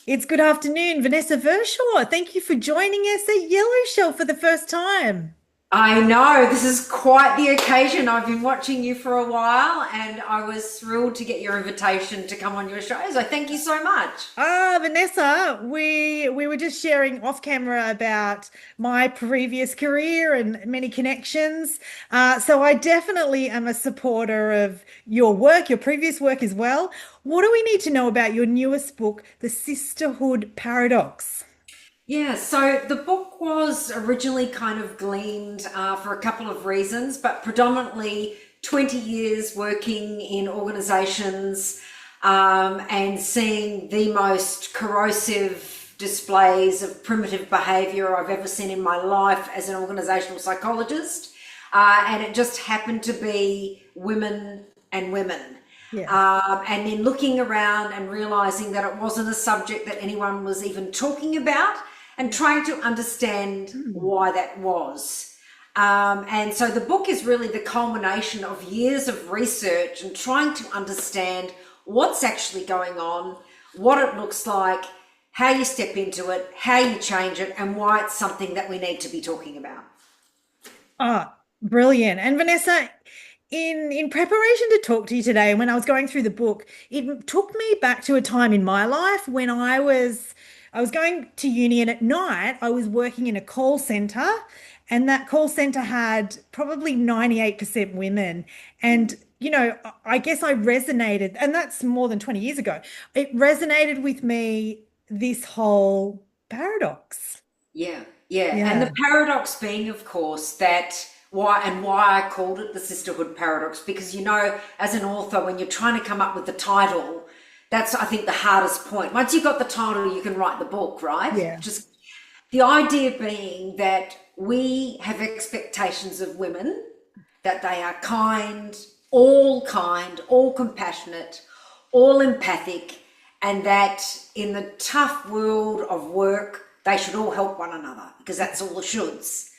It's good afternoon, Vanessa Vershaw. Thank you for joining us at Yellow Shell for the first time. I know this is quite the occasion. I've been watching you for a while and I was thrilled to get your invitation to come on your show. So thank you so much. Vanessa, we were just sharing off camera about my previous career and many connections. So I definitely am a supporter of your work, your previous work as well. What do we need to know about your newest book, The Sisterhood Paradox? Yeah, so the book was originally kind of gleaned for a couple of reasons, but predominantly 20 years working in organizations and seeing the most corrosive displays of primitive behavior I've ever seen in my life as an organizational psychologist. And it just happened to be women and women. Yeah. And then looking around and realizing that it wasn't a subject that anyone was even talking about and trying to understand Hmm. why that was. And so the book is really the culmination of years of research and trying to understand what's actually going on, what it looks like, how you step into it, how you change it, and why it's something that we need to be talking about. Ah, brilliant. And Vanessa, in preparation to talk to you today, when I was going through the book, it took me back to a time in my life when I was going to uni and at night I was working in a call center and that call center had probably 98% women. And I guess I resonated, and that's more than 20 years ago. It resonated with me, this whole paradox. Yeah, yeah. And Yeah. the paradox being, of course, that why I called it the sisterhood paradox, because as an author, when you're trying to come up with the title, that's I think the hardest point. Once you've got the title, you can write the book, right? Yeah. Just the idea being that we have expectations of women, that they are kind, all compassionate, all empathic, and that in the tough world of work, they should all help one another because that's all the shoulds.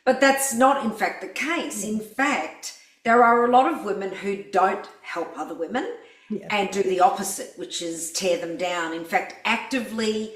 But that's not, in fact, the case. In fact, there are a lot of women who don't help other women Yeah. and do the opposite, which is tear them down. In fact, actively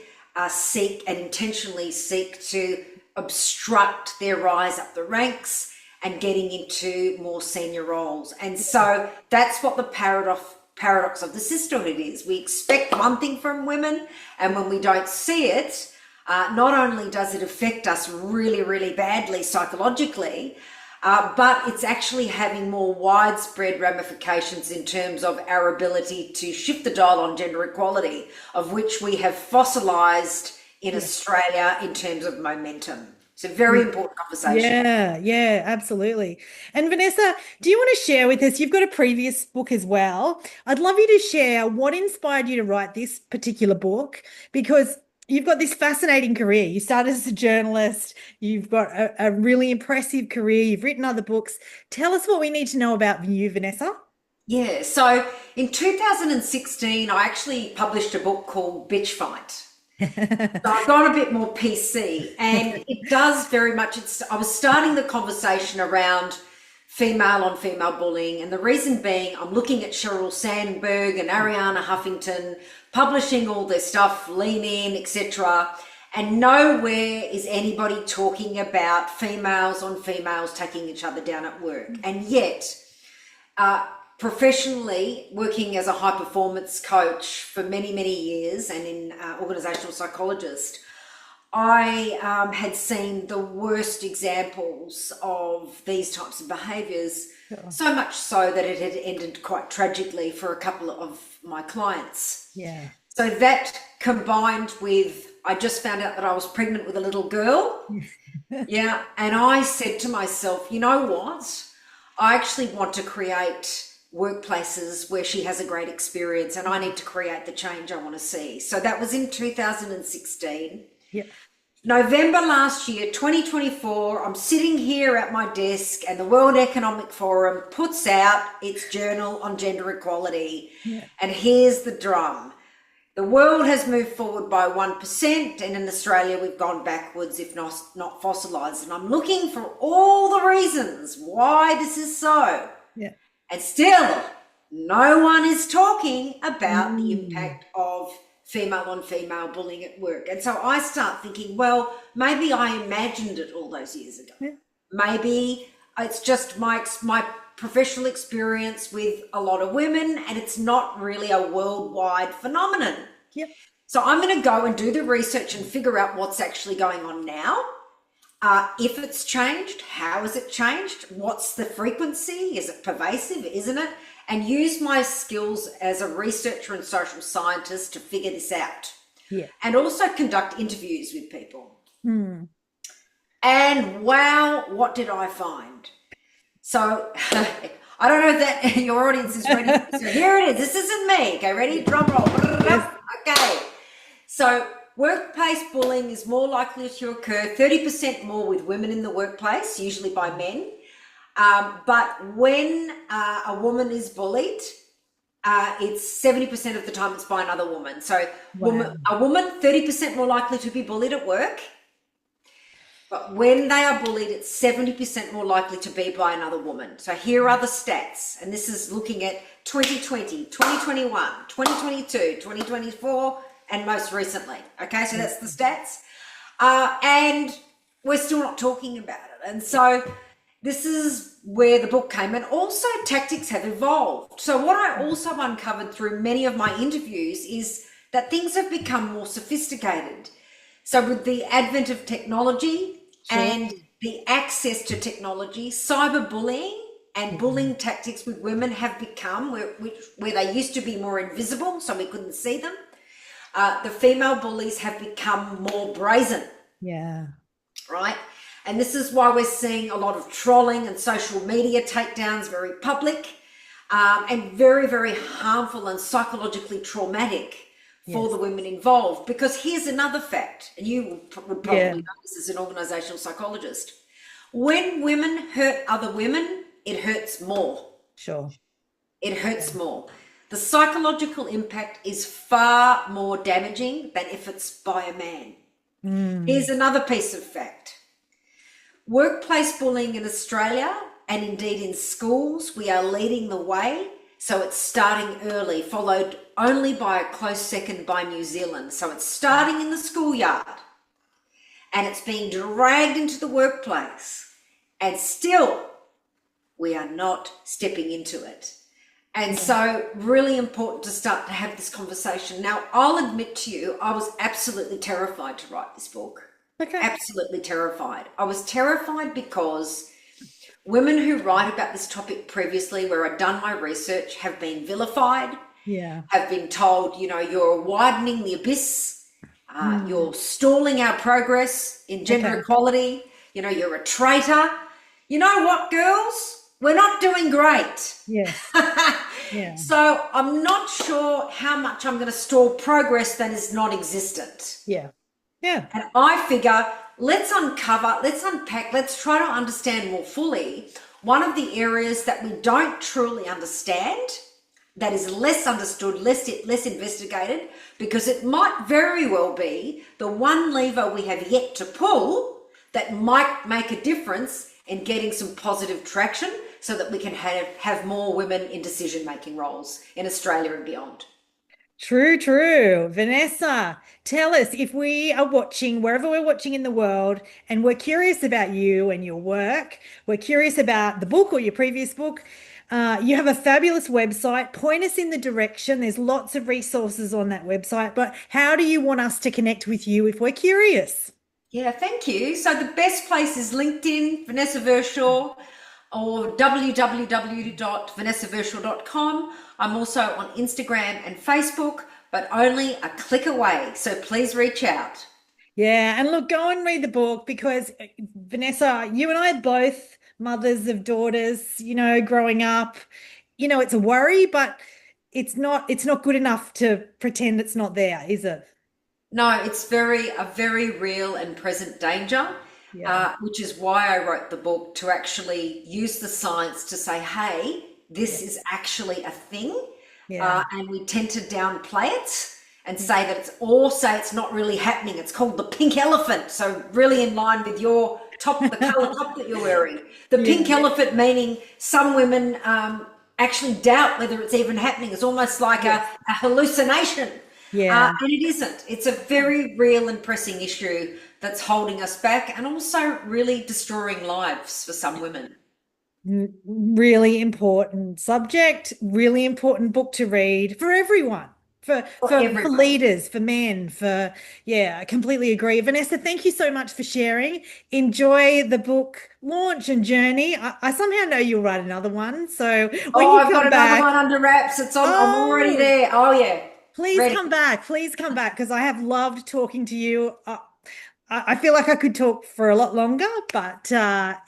seek and intentionally seek to obstruct their rise up the ranks and getting into more senior roles. And so that's what the paradox of the sisterhood is. We expect one thing from women, and when we don't see it, not only does it affect us really, really badly psychologically, but it's actually having more widespread ramifications in terms of our ability to shift the dial on gender equality, of which we have fossilized in Yeah. Australia in terms of momentum. It's a very important conversation. Yeah, yeah, absolutely. And Vanessa, do you want to share with us? You've got a previous book as well. I'd love you to share what inspired you to write this particular book because you've got this fascinating career. You started as a journalist, you've got a really impressive career, you've written other books. Tell us what we need to know about you, Vanessa. Yeah, so in 2016, I actually published a book called Bitch Fight. So I've gone a bit more PC, and it does very much. I was starting the conversation around female on female bullying, and the reason being I'm looking at Sheryl Sandberg and Ariana Huffington publishing all their stuff, Lean In, etc. And nowhere is anybody talking about females on females taking each other down at work. And yet, professionally working as a high performance coach for many, many years and in organizational psychologist, I had seen the worst examples of these types of behaviors, Sure. so much so that it had ended quite tragically for a couple of my clients. Yeah. So that combined with, I just found out that I was pregnant with a little girl. Yeah. And I said to myself, you know what? I actually want to create workplaces where she has a great experience, and I need to create the change I want to see. So that was in 2016. Yeah. November last year, 2024, I'm sitting here at my desk and the World Economic Forum puts out its journal on gender equality. Yeah. And here's the drum. The world has moved forward by 1%, and in Australia we've gone backwards, if not fossilised. And I'm looking for all the reasons why this is so. Yeah. And still, no one is talking about the Mm. impact of female on female bullying at work. And so I start thinking, well, maybe I imagined it all those years ago. Yeah. Maybe it's just my professional experience with a lot of women, and it's not really a worldwide phenomenon. Yep. So I'm going to go and do the research and figure out what's actually going on now. If it's changed, how has it changed? What's the frequency? Is it pervasive? Isn't it? And use my skills as a researcher and social scientist to figure this out. Yeah. And also conduct interviews with people. Hmm. And wow, what did I find? So I don't know if that your audience is ready. So here it is. This isn't me. Okay, ready? Drum roll. Yes. Okay. So workplace bullying is more likely to occur, 30% more with women in the workplace, usually by men. But when a woman is bullied, it's 70% of the time it's by another woman. So Wow. a woman, 30% more likely to be bullied at work. But when they are bullied, it's 70% more likely to be by another woman. So here are the stats. And this is looking at 2020, 2021, 2022, 2024, and most recently. Okay, so that's the stats. And we're still not talking about it. And so this is where the book came. And also tactics have evolved. So what I also uncovered through many of my interviews is that things have become more sophisticated. So with the advent of technology and the access to technology, cyberbullying and bullying tactics with women have become where they used to be more invisible, so we couldn't see them. The female bullies have become more brazen. Yeah. Right? And this is why we're seeing a lot of trolling and social media takedowns, very public, and very, very harmful and psychologically traumatic for the women involved. Because here's another fact, and you would probably know this as an organizational psychologist. When women hurt other women, it hurts more. Sure. It hurts more. The psychological impact is far more damaging than if it's by a man. Here's another piece of fact. Workplace bullying in Australia, and indeed in schools, we are leading the way. So it's starting early, followed only by a close second by New Zealand. So it's starting in the schoolyard and it's being dragged into the workplace, and still we are not stepping into it. And so really important to start to have this conversation. Now, I'll admit to you, I was absolutely terrified to write this book. Okay. Absolutely terrified. I was terrified because women who write about this topic previously, where I've done my research, have been vilified, have been told, you're widening the abyss, you're stalling our progress in gender equality, you're a traitor. You know what, girls? We're not doing great. Yes. So I'm not sure how much I'm going to stall progress that is non-existent. Yeah. Yeah. And I figure, let's uncover, let's unpack, let's try to understand more fully one of the areas that we don't truly understand, that is less understood, less investigated, because it might very well be the one lever we have yet to pull that might make a difference in getting some positive traction so that we can have more women in decision-making roles in Australia and beyond. True, true. Vanessa, tell us, if we are watching, wherever we're watching in the world, and we're curious about you and your work, we're curious about the book or your previous book, you have a fabulous website. Point us in the direction. There's lots of resources on that website, but how do you want us to connect with you if we're curious? Yeah, thank you. So the best place is LinkedIn, Vanessa Vershaw, or www.vanessavershaw.com. I'm also on Instagram and Facebook, but only a click away. So please reach out. Yeah, and look, go and read the book, because Vanessa, you and I are both mothers of daughters, growing up. It's a worry, but it's not good enough to pretend it's not there, is it? No, it's a very real and present danger, which is why I wrote the book, to actually use the science to say, hey, this is actually a thing. And we tend to downplay it and say that it's not really happening. It's called the pink elephant. So really in line with your top, the color top that you're wearing. The pink elephant, meaning some women actually doubt whether it's even happening. It's almost like a hallucination. Yeah. And it isn't. It's a very real and pressing issue that's holding us back and also really destroying lives for some women. Really important subject, really important book to read for everyone, for For for everyone. leaders, for men, for yeah, I completely agree. Vanessa, thank you so much for sharing. Enjoy the book launch and journey. I somehow know you'll write another one. So when Oh, you I've got come another one back, under wraps. It's on. I'm already oh, there. Oh yeah, please ready. come back. Please come back because I have loved talking to you. I feel like I could talk for a lot longer, but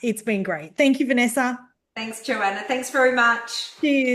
it's been great. Thank you, Vanessa. Thanks, Joanna. Thanks very much. Cheers.